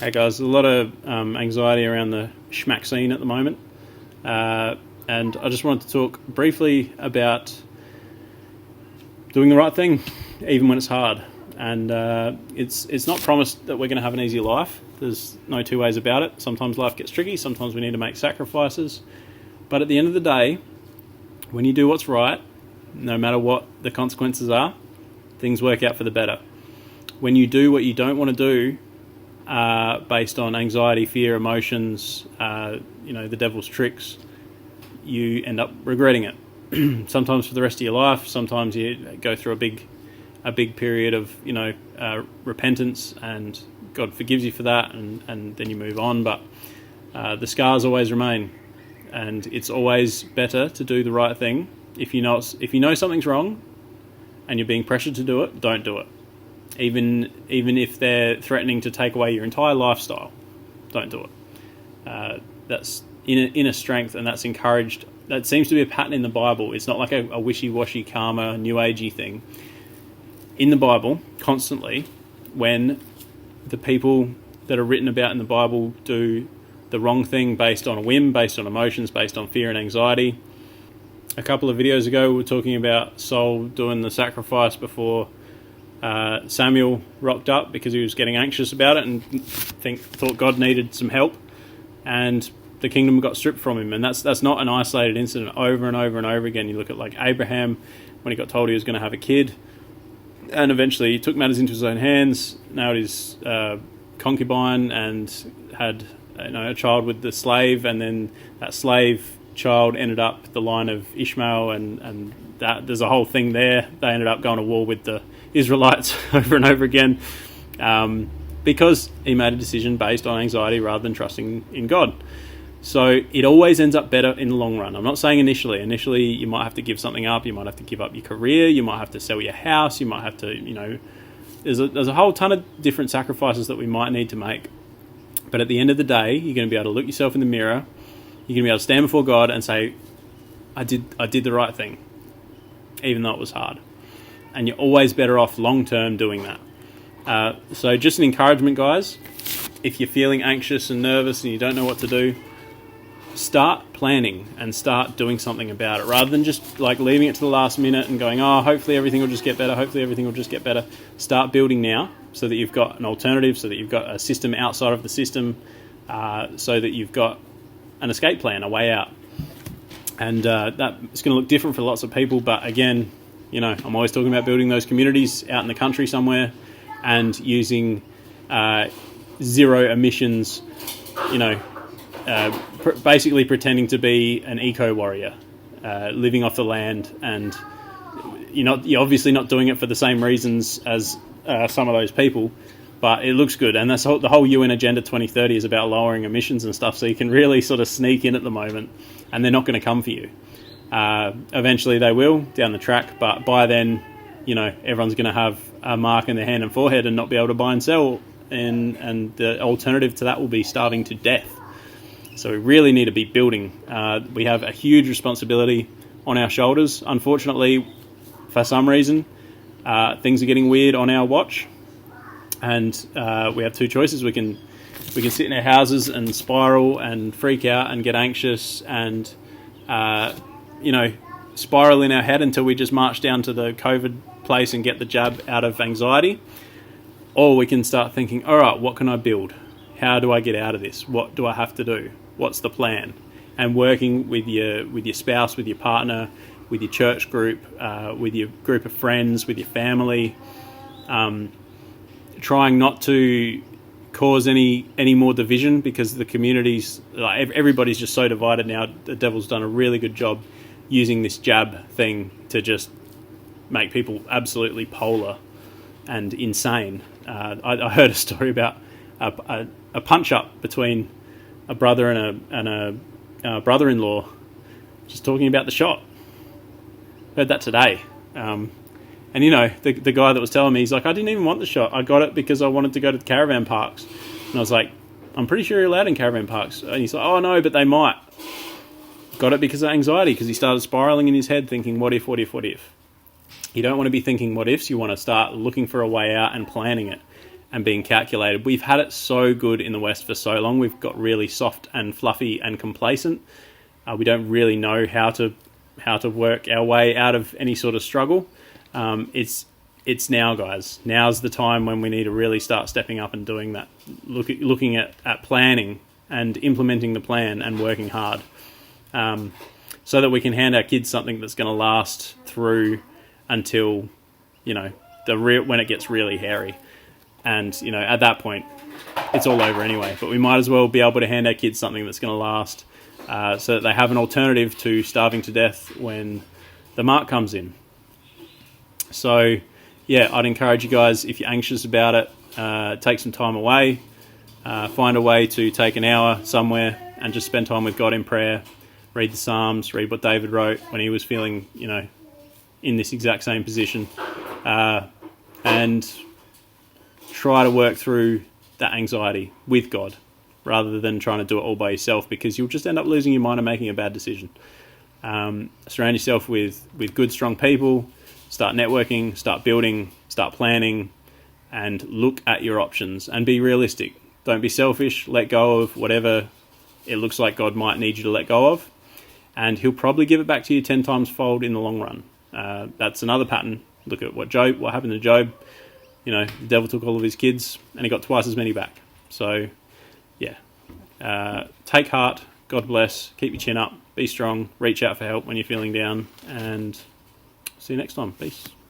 Hey guys, a lot of anxiety around the schmack scene at the moment, and I just wanted to talk briefly about doing the right thing, even when it's hard. And it's not promised that we're going to have an easy life. There's no two ways about it. Sometimes life gets tricky. Sometimes we need to make sacrifices. But at the end of the day, when you do what's right, no matter what the consequences are, things work out for the better. When you do what you don't want to do, based on anxiety, fear, emotions, the devil's tricks, you end up regretting it. Sometimes for the rest of your life. Sometimes you go through a big period of repentance, and God forgives you for that, and then you move on. But the scars always remain, and it's always better to do the right thing. If you know something's wrong, and you're being pressured to do it, don't do it. Even if they're threatening to take away your entire lifestyle, don't do it. That's inner strength, and that's encouraged. That seems to be a pattern in the Bible. It's not like a wishy-washy karma, new agey thing. In the Bible, constantly, when the people that are written about in the Bible do the wrong thing based on a whim, based on emotions, based on fear and anxiety. A couple of videos ago, we were talking about Saul doing the sacrifice before Samuel rocked up because he was getting anxious about it and thought God needed some help, and the kingdom got stripped from him. And that's not an isolated incident. Over and over and over again, you look at like Abraham when he got told he was going to have a kid, and eventually he took matters into his own hands, nailed his concubine, and had a child with the slave, and then that slave child ended up the line of Ishmael, and that there's a whole thing there. They ended up going to war with the Israelites over and over again, because he made a decision based on anxiety rather than trusting in God. So it always ends up better in the long run. I'm not saying initially. Initially, you might have to give something up. You might have to give up your career. You might have to sell your house. You might have to, there's a whole ton of different sacrifices that we might need to make. But at the end of the day, you're going to be able to look yourself in the mirror. You're going to be able to stand before God and say, I did the right thing, even though it was hard. And you're always better off long-term doing that. So just an encouragement, guys. If you're feeling anxious and nervous and you don't know what to do, start planning and start doing something about it, rather than just like leaving it to the last minute and going, hopefully everything will just get better. Hopefully everything will just get better. Start building now so that you've got an alternative, so that you've got a system outside of the system, so that you've got an escape plan, a way out. And that it's going to look different for lots of people, but again, I'm always talking about building those communities out in the country somewhere and using zero emissions, basically pretending to be an eco-warrior, living off the land. And you're obviously not doing it for the same reasons as some of those people, but it looks good. And that's the whole UN Agenda 2030 is about lowering emissions and stuff, so you can really sort of sneak in at the moment, and they're not going to come for you. Eventually they will down the track, but by then, everyone's going to have a mark in their hand and forehead and not be able to buy and sell, and the alternative to that will be starving to death. So we really need to be building. We have a huge responsibility on our shoulders. Unfortunately, for some reason, things are getting weird on our watch, and we have two choices. We can sit in our houses and spiral and freak out and get anxious and spiral in our head until we just march down to the COVID place and get the jab out of anxiety. Or we can start thinking, all right, what can I build? How do I get out of this? What do I have to do? What's the plan? And working with your spouse, with your partner, with your church group, with your group of friends, with your family, trying not to cause any more division, because the communities, everybody's just so divided now. The devil's done a really good job using this jab thing to just make people absolutely polar and insane. I heard a story about a punch-up between a brother and a brother-in-law, just talking about the shot. Heard that today. And the guy that was telling me, he's like, I didn't even want the shot. I got it because I wanted to go to the caravan parks. And I was like, I'm pretty sure you're allowed in caravan parks. And he's like, oh no, but they might. Got it because of anxiety, because he started spiraling in his head thinking, what if? You don't want to be thinking what ifs. You want to start looking for a way out and planning it. and being calculated. We've had it so good in the West for so long. We've got really soft and fluffy and complacent. We don't really know how to work our way out of any sort of struggle. It's now, guys. Now's the time when we need to really start stepping up and doing that. Looking at planning and implementing the plan and working hard, so that we can hand our kids something that's going to last through until, when it gets really hairy. And, at that point, it's all over anyway. But we might as well be able to hand our kids something that's going to last, so that they have an alternative to starving to death when the mark comes in. So, yeah, I'd encourage you guys, if you're anxious about it, take some time away, find a way to take an hour somewhere and just spend time with God in prayer, read the Psalms, read what David wrote when he was feeling, in this exact same position, and try to work through that anxiety with God rather than trying to do it all by yourself, because you'll just end up losing your mind and making a bad decision. Surround yourself with good, strong people. Start networking, start building, start planning, and look at your options and be realistic. Don't be selfish. Let go of whatever it looks like God might need you to let go of, and he'll probably give it back to you 10 times fold in the long run. That's another pattern. Look at what happened to Job. The devil took all of his kids and he got twice as many back. So, yeah. Take heart. God bless. Keep your chin up. Be strong. Reach out for help when you're feeling down. And see you next time. Peace.